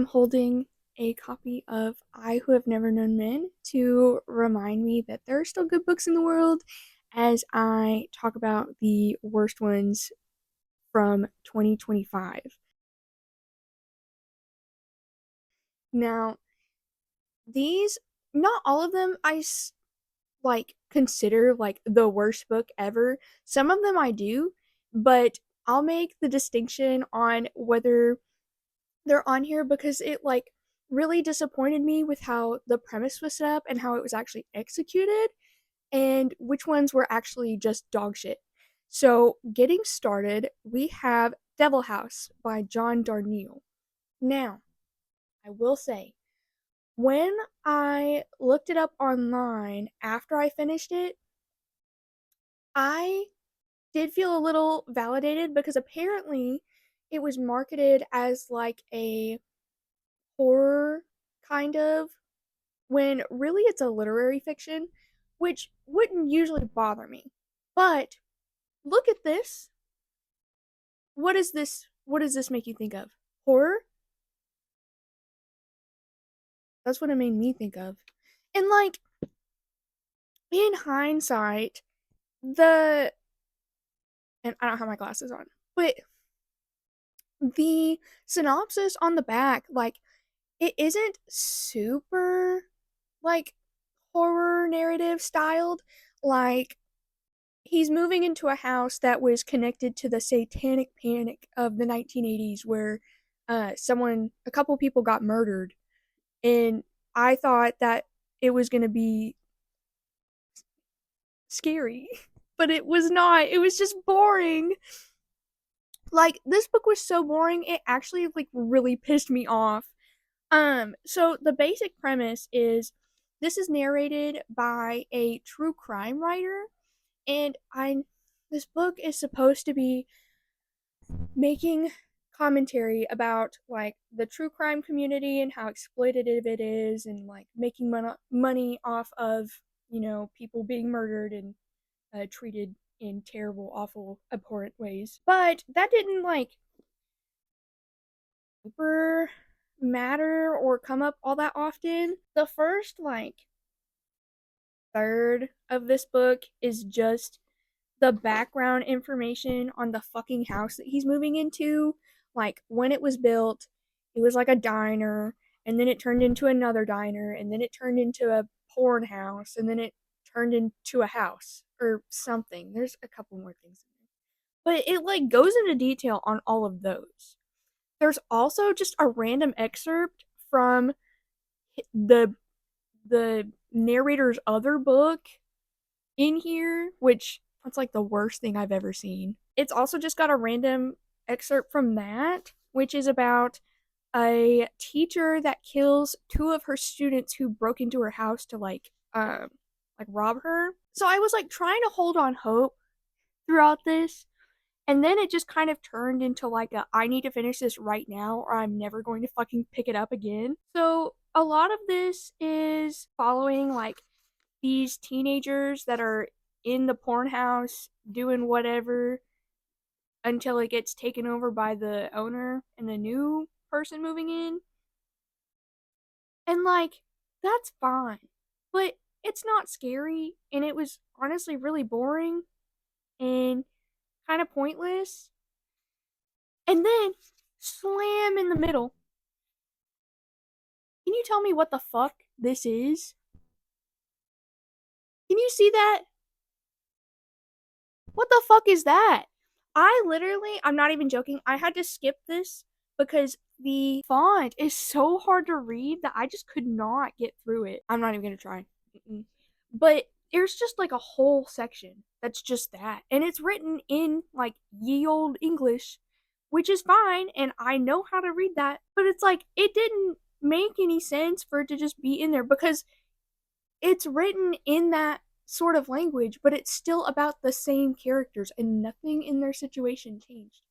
I'm holding a copy of I Who Have Never Known Men to remind me that there are still good books in the world as I talk about the worst ones from 2025. Now, these, not all of them like consider like the worst book ever. Some of them I do, but I'll make the distinction on whether they're on here because it like really disappointed me with how the premise was set up and how it was actually executed, and which ones were actually just dog shit. So, getting started, we have Devil House by John Darnielle. Now, I will say, when I looked it up online after I finished it, I did feel a little validated because apparently it was marketed as like a horror kind of, when really it's a literary fiction, which wouldn't usually bother me. But look at this. What is this? What does this make you think of? Horror? That's what it made me think of. And like in hindsight, the and I don't have my glasses on, but the synopsis on the back, like it isn't super like horror narrative styled. Like he's moving into a house that was connected to the satanic panic of the 1980s where a couple people got murdered, and I thought that it was going to be scary, but it was not. It was just boring. Like this book was so boring, it actually like really pissed me off. So the basic premise is this is narrated by a true crime writer, and I this book is supposed to be making commentary about like the true crime community and how exploitative it is, and like making money off of, people being murdered and treated in terrible, awful, abhorrent ways. But that didn't like super matter or come up all that often. The first like third of this book is just the background information on the fucking house that he's moving into. Like when it was built, it was like a diner, and then it turned into another diner, and then it turned into a porn house, and then it turned into a house or something. There's a couple more things in there. But it like goes into detail on all of those. There's also just a random excerpt from the the narrator's other book in here, which that's like the worst thing I've ever seen. It's also just got a random excerpt from that, which is about a teacher that kills two of her students who broke into her house to like rob her. So I was like trying to hold on hope throughout this, and then it just kind of turned into like a I need to finish this right now or I'm never going to fucking pick it up again. So a lot of this is following like these teenagers that are in the porn house doing whatever until it gets taken over by the owner and the new person moving in. And like, that's fine. But it's not scary, and it was honestly really boring and kind of pointless. And then, slam in the middle. Can you tell me what the fuck this is? Can you see that? What the fuck is that? I'm not even joking, I had to skip this because the font is so hard to read that I just could not get through it. I'm not even gonna try. Mm-mm. But there's just like a whole section that's just that. And it's written in like ye old English, which is fine, and I know how to read that. But it's like, it didn't make any sense for it to just be in there because it's written in that sort of language, but it's still about the same characters and nothing in their situation changed.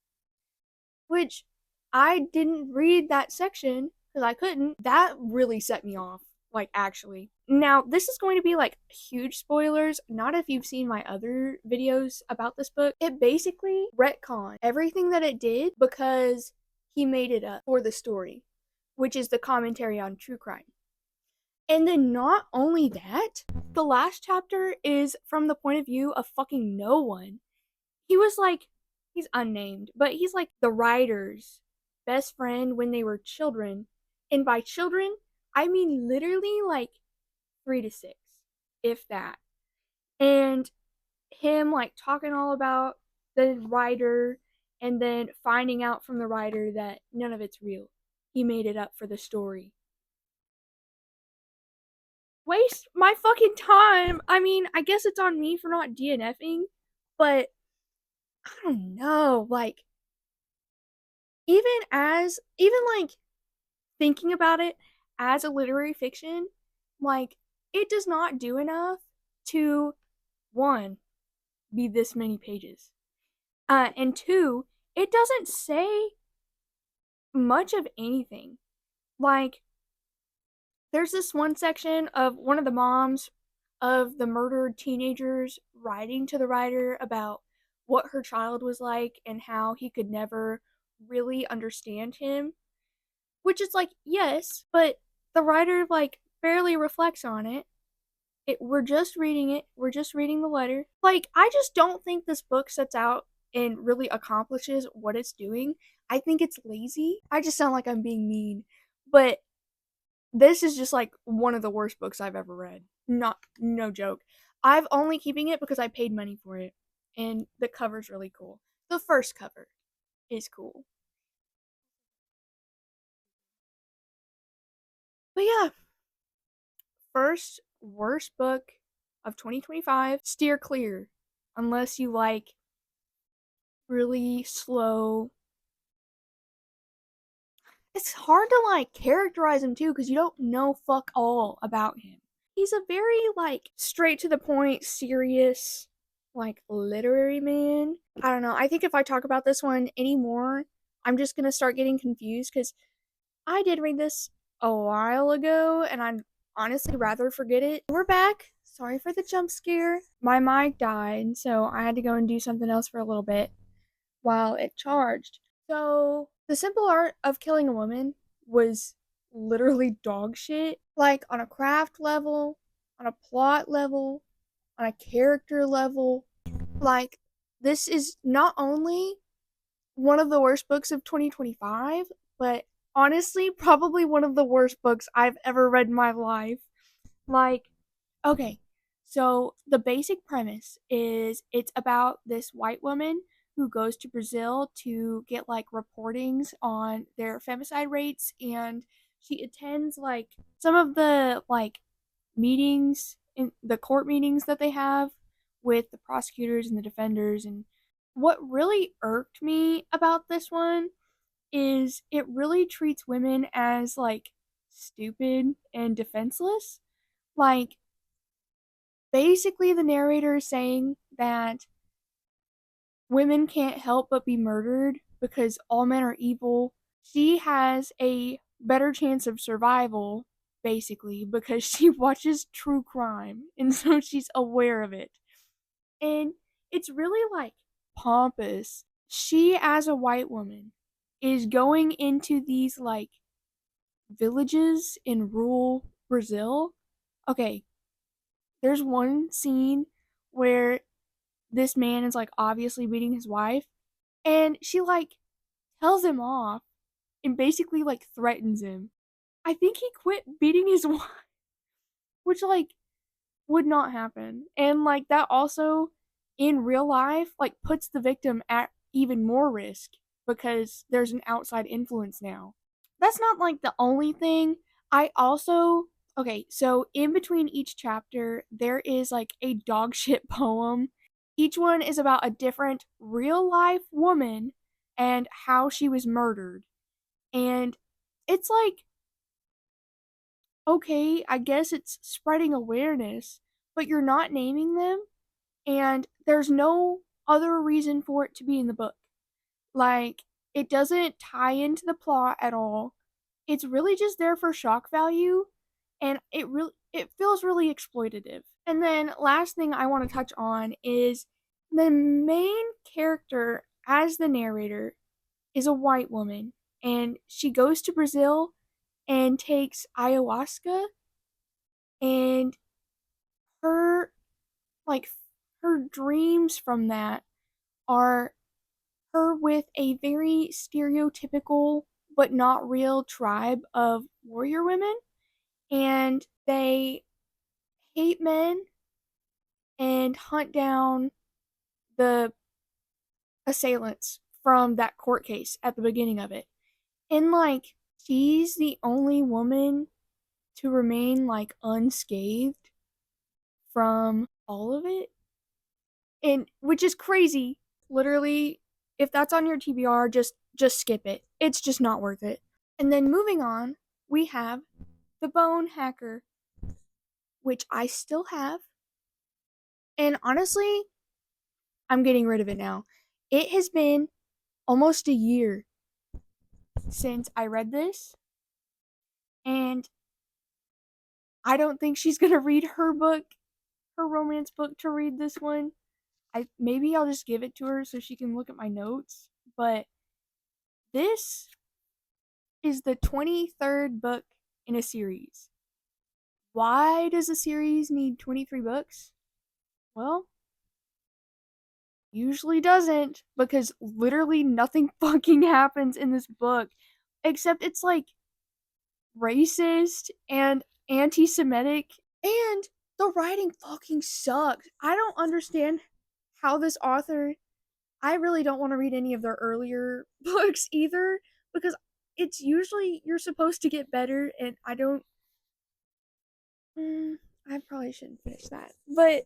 Which I didn't read that section because I couldn't. That really set me off, like, actually. Now, this is going to be like huge spoilers, not if you've seen my other videos about this book. It basically retconned everything that it did because he made it up for the story, which is the commentary on true crime. And then not only that, the last chapter is from the point of view of fucking no one. He was like, he's unnamed, but he's like the writer's best friend when they were children. And by children, I mean literally like 3 to 6, if that. And him like talking all about the writer and then finding out from the writer that none of it's real. He made it up for the story. Waste my fucking time. I mean, I guess it's on me for not DNFing, but I don't know. Like, even like thinking about it as a literary fiction, like, it does not do enough to, one, be this many pages. And two, it doesn't say much of anything. Like, there's this one section of one of the moms of the murdered teenagers writing to the writer about what her child was like and how he could never really understand him. Which is like, yes, but the writer like barely reflects on it. We're just reading it. We're just reading the letter. Like, I just don't think this book sets out and really accomplishes what it's doing. I think it's lazy. I just sound like I'm being mean. But this is just like one of the worst books I've ever read. No joke. I'm only keeping it because I paid money for it. And the cover's really cool. The first cover is cool. But yeah, first worst book of 2025. Steer clear unless you like really slow. It's hard to like characterize him too because you don't know fuck all about him. He's a very like straight to the point, serious, like literary man. I don't know. I think if I talk about this one anymore, I'm just gonna start getting confused because I did read this a while ago and I'd honestly rather forget it. We're back. Sorry for the jump scare. My mic died, so I had to go and do something else for a little bit while it charged. So, The Simple Art of Killing a Woman was literally dog shit. Like, on a craft level, on a plot level, on a character level. Like, this is not only one of the worst books of 2025, but honestly, probably one of the worst books I've ever read in my life. Like, okay, so the basic premise is it's about this white woman who goes to Brazil to get like reportings on their femicide rates, and she attends like some of the like meetings in the court meetings that they have with the prosecutors and the defenders. And what really irked me about this one is it really treats women as like stupid and defenseless. Like, basically, the narrator is saying that women can't help but be murdered because all men are evil. She has a better chance of survival, basically, because she watches true crime, and so she's aware of it. And it's really like pompous. She, as a white woman, is going into these like villages in rural Brazil. Okay, there's one scene where this man is like obviously beating his wife, and she like tells him off and basically like threatens him. I think he quit beating his wife, which like would not happen. And like that also in real life like puts the victim at even more risk because there's an outside influence now. That's not like the only thing. I also okay, so in between each chapter there is like a dog shit poem. Each one is about a different real life woman and how she was murdered. And it's like, okay, I guess it's spreading awareness, but you're not naming them, and there's no other reason for it to be in the book. Like, it doesn't tie into the plot at all. It's really just there for shock value, and it feels really exploitative. And then last thing I want to touch on is the main character as the narrator is a white woman, and she goes to Brazil and takes ayahuasca, and her like her dreams from that are her with a very stereotypical but not real tribe of warrior women, and they hate men and hunt down the assailants from that court case at the beginning of it. And like she's the only woman to remain like unscathed from all of it. And which is crazy. Literally, if that's on your TBR, just skip it. It's just not worth it. And then moving on, we have The Bone Hacker, which I still have. And honestly, I'm getting rid of it now. It has been almost a year since I read this, and I don't think she's going to read her book, her romance book, to read this one. Maybe I'll just give it to her so she can look at my notes, but this is the 23rd book in a series. Why does a series need 23 books? Well, usually doesn't, because literally nothing fucking happens in this book except it's like racist and anti-Semitic, and the writing fucking sucks. I don't understand how this author. I really don't want to read any of their earlier books either, because it's usually you're supposed to get better, and I don't. I probably shouldn't finish that, but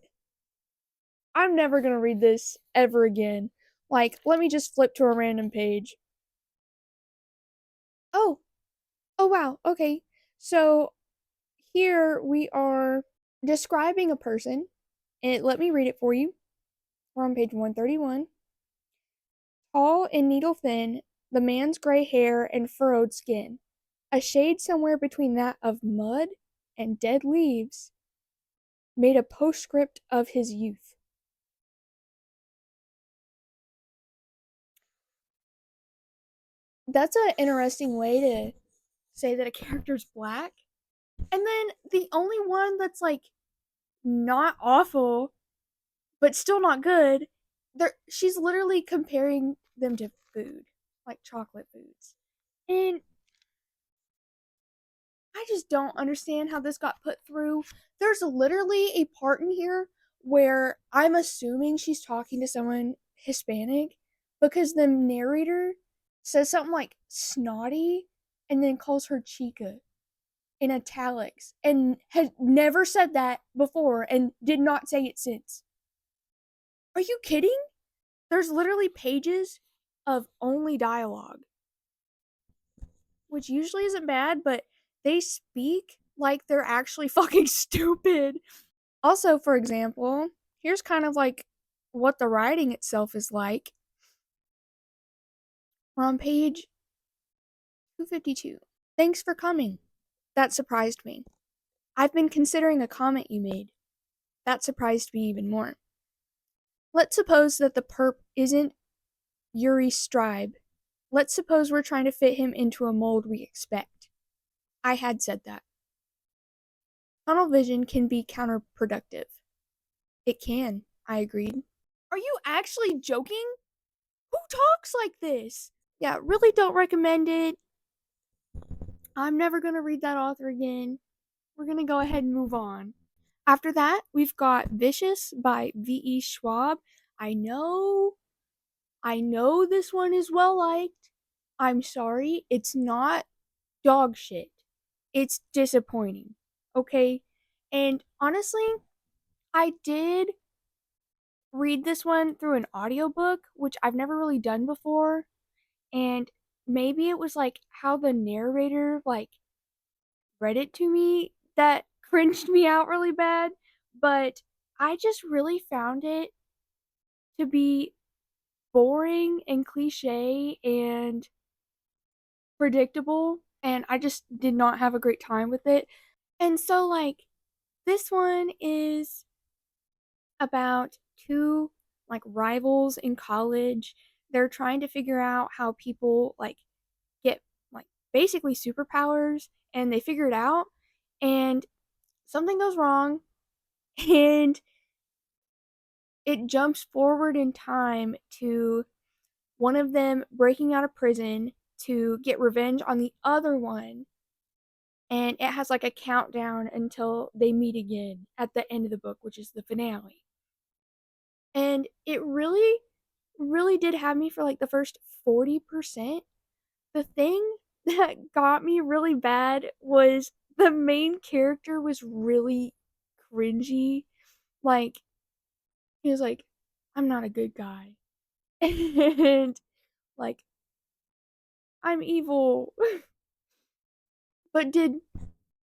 I'm never gonna read this ever again. Like, let me just flip to a random page. Oh, oh wow, okay. So here we are describing a person, and let me read it for you. We're on page 131. Tall and needle thin, the man's gray hair and furrowed skin, a shade somewhere between that of mud and dead leaves, made a postscript of his youth. That's an interesting way to say that a character's black. And then the only one that's like not awful, but still not good, she's literally comparing them to food, like chocolate foods. And I just don't understand how this got put through. There's literally a part in here where I'm assuming she's talking to someone Hispanic, because the narrator says something like snotty and then calls her chica in italics, and has never said that before and did not say it since. Are you kidding? There's literally pages of only dialogue, which usually isn't bad, but they speak like they're actually fucking stupid. Also, for example, here's kind of like what the writing itself is like. We're on page 252. Thanks for coming. That surprised me. I've been considering a comment you made. That surprised me even more. Let's suppose that the perp isn't Yuri Stribe. Let's suppose we're trying to fit him into a mold we expect. I had said that. Tunnel vision can be counterproductive. It can, I agreed. Are you actually joking? Who talks like this? Yeah, really don't recommend it. I'm never going to read that author again. We're going to go ahead and move on. After that, we've got Vicious by V.E. Schwab. I know this one is well liked. I'm sorry, it's not dog shit. It's disappointing. Okay? And honestly, I did read this one through an audiobook, which I've never really done before. And maybe it was like how the narrator like read it to me that cringed me out really bad, but I just really found it to be boring and cliche and predictable, and I just did not have a great time with it. And so like this one is about two like rivals in college. They're trying to figure out how people like get like basically superpowers, and they figure it out, and something goes wrong, and it jumps forward in time to one of them breaking out of prison to get revenge on the other one. And it has like a countdown until they meet again at the end of the book, which is the finale. And it really, really did have me for like the first 40%. The thing that got me really bad was the main character was really cringy. Like, he was like, I'm not a good guy. And like, I'm evil. But did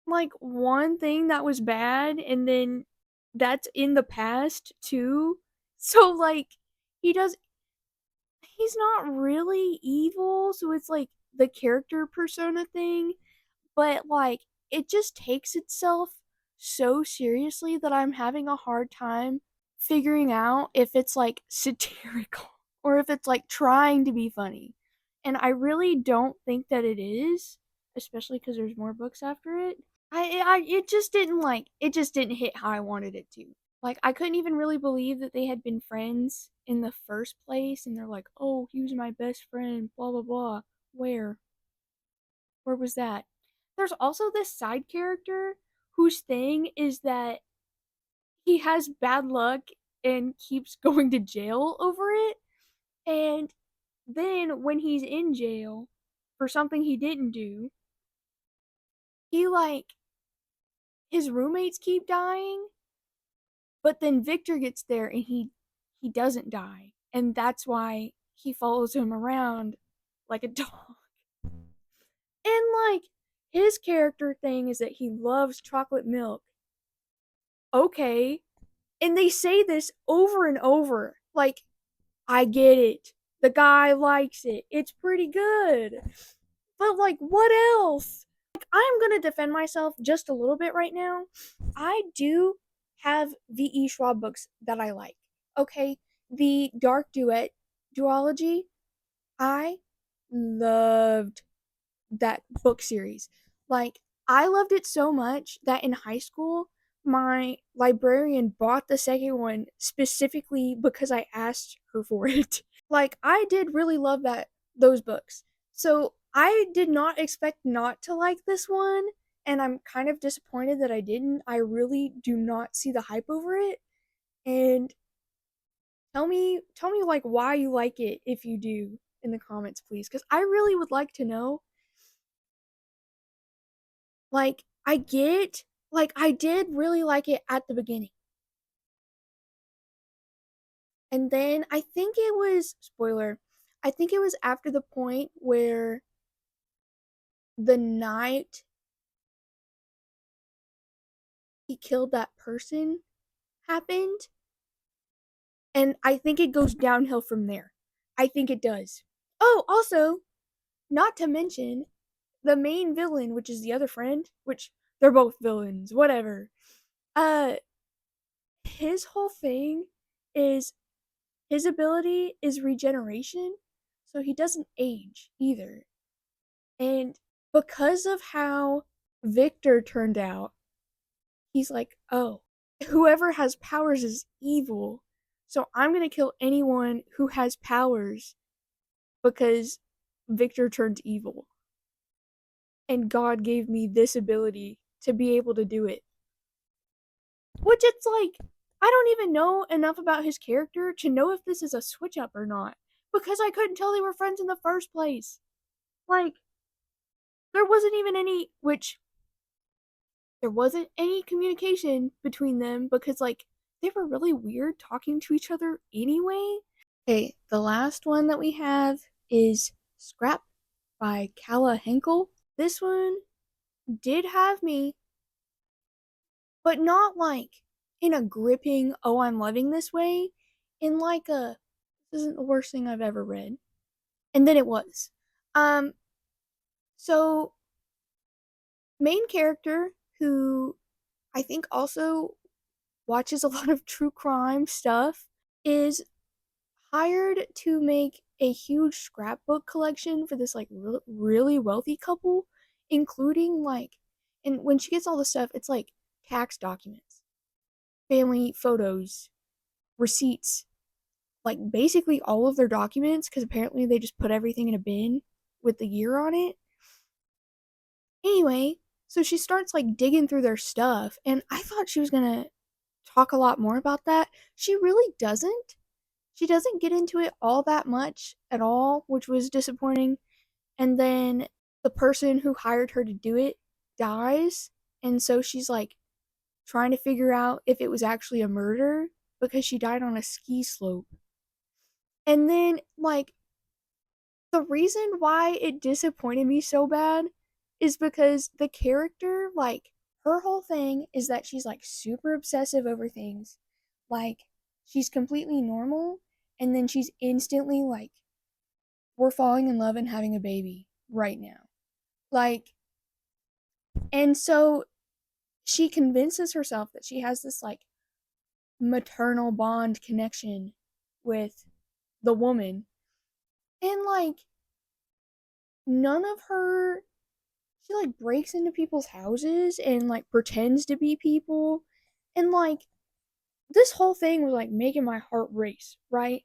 like one thing that was bad, and then that's in the past too. So like, he does he's not really evil, so it's like the character persona thing, but like it just takes itself so seriously that I'm having a hard time figuring out if it's like satirical or if it's like trying to be funny. And I really don't think that it is, especially because there's more books after it. It just didn't hit how I wanted it to. Like, I couldn't even really believe that they had been friends in the first place, and they're like, oh, he was my best friend, blah blah blah. Where? Where was that? There's also this side character whose thing is that he has bad luck and keeps going to jail over it. And then when he's in jail for something he didn't do, he like his roommates keep dying, but then Victor gets there and he doesn't die. And that's why he follows him around like a dog. And like his character thing is that he loves chocolate milk. Okay. And they say this over and over. Like, I get it. The guy likes it. It's pretty good. But like, what else? Like, I'm gonna defend myself just a little bit right now. I do have V.E. Schwab books that I like. Okay, the Dark Duet duology, I loved that book series. Like, I loved it so much that in high school, my librarian bought the second one specifically because I asked her for it. Like, I did really love those books. So I did not expect not to like this one, and I'm kind of disappointed that I didn't. I really do not see the hype over it. And tell me like why you like it if you do in the comments, please, because I really would like to know. Like, I did really like it at the beginning. And then I think it was, spoiler, I think it was after the point where the night he killed that person happened. And I think it goes downhill from there. I think it does. Oh, also, not to mention, the main villain, which is the other friend, which they're both villains, whatever. Uh, his whole thing is his ability is regeneration, so he doesn't age either. And because of how Victor turned out, he's like, oh, whoever has powers is evil. So I'm going to kill anyone who has powers because Victor turned evil. And God gave me this ability to be able to do it. Which it's like, I don't even know enough about his character to know if this is a switch up or not. Because I couldn't tell they were friends in the first place. Like, there wasn't even any, which there wasn't any communication between them because like they were really weird talking to each other anyway. Okay, the last one that we have is Scrap by Calla Henkel. This one did have me, but not like in a gripping, oh, I'm loving this way, in like a, this isn't the worst thing I've ever read. And then it was. So main character who I think also watches a lot of true crime stuff is hired to make a huge scrapbook collection for this like really wealthy couple, including like, and when she gets all the stuff, it's like tax documents, family photos, receipts, like basically all of their documents, because apparently they just put everything in a bin with the year on it. Anyway, so she starts like digging through their stuff, and I thought she was gonna talk a lot more about that. She really doesn't. She doesn't get into it all that much at all, which was disappointing. And then the person who hired her to do it dies, and so she's like trying to figure out if it was actually a murder because she died on a ski slope. And then, like, the reason why it disappointed me so bad is because the character, like, her whole thing is that she's like super obsessive over things. Like, she's completely normal, and then she's instantly like, we're falling in love and having a baby right now. Like, and so she convinces herself that she has this like maternal bond connection with the woman. And like, none of her, she like breaks into people's houses and like pretends to be people. And like, this whole thing was like making my heart race, right?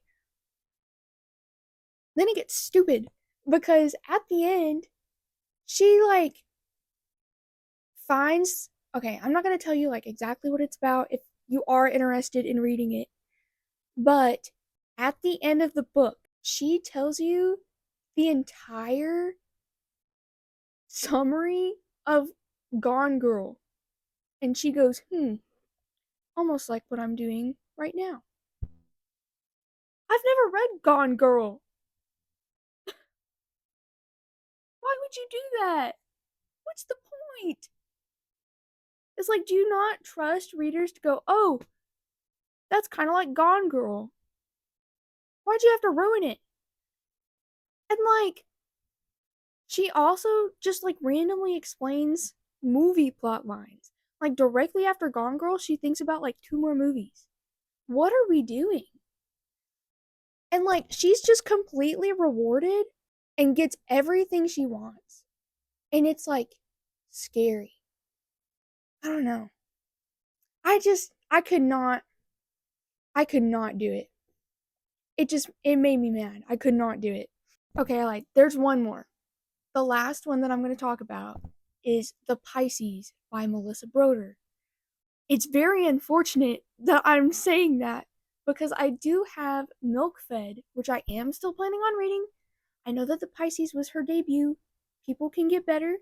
Then it gets stupid because at the end, she like finds, okay, I'm not going to tell you like exactly what it's about if you are interested in reading it, but at the end of the book, she tells you the entire summary of Gone Girl. And she goes, almost like what I'm doing right now. I've never read Gone Girl. Why would you do that? What's the point? It's like, do you not trust readers to go, oh, that's kind of like Gone Girl? Why'd you have to ruin it? And like, she also just like randomly explains movie plot lines. Like, directly after Gone Girl, she thinks about like 2 more movies. What are we doing? And like, she's just completely rewarded and gets everything she wants. And it's like scary. I don't know. I could not do it. It made me mad. I could not do it. Okay, there's one more. The last one that I'm going to talk about is The Pisces by Melissa Broder. It's very unfortunate that I'm saying that because I do have Milk Fed, which I am still planning on reading. I know that The Pisces was her debut. People can get better.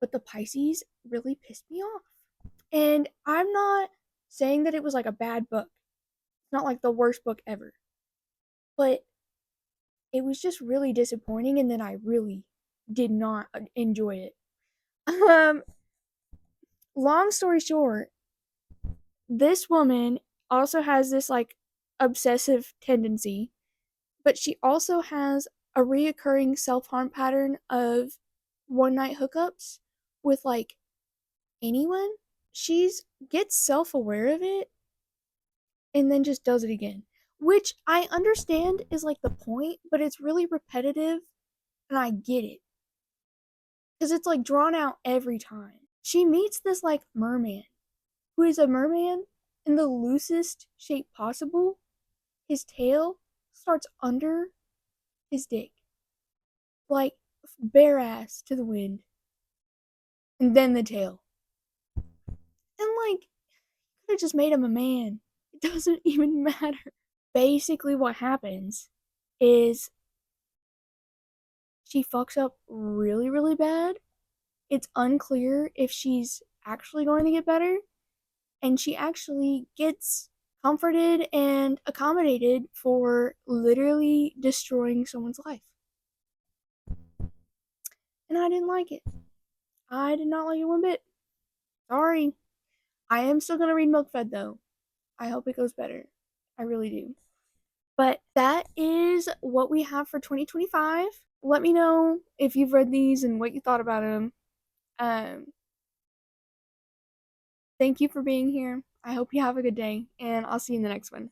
But The Pisces really pissed me off. And I'm not saying that it was like a bad book. It's not like the worst book ever. But it was just really disappointing, and then I really did not enjoy it. Um, Long story short, this woman also has this like obsessive tendency, but she also has a reoccurring self-harm pattern of one night hookups with like anyone. She's gets self-aware of it and then just does it again, which I understand is like the point, but it's really repetitive, and I get it because it's like drawn out every time. She meets this like merman who is a merman in the loosest shape possible. His tail starts under his dick, like bare ass to the wind, and then the tail. And like, could have just made him a man. It doesn't even matter. Basically, what happens is she fucks up really, really bad. It's unclear if she's actually going to get better, and she actually gets comforted and accommodated for literally destroying someone's life. And I didn't like it. I did not like it one bit. Sorry. I am still gonna read Milk Fed though. I hope it goes better. I really do. But that is what we have for 2025. Let me know if you've read these and what you thought about them. Thank you for being here. I hope you have a good day, and I'll see you in the next one.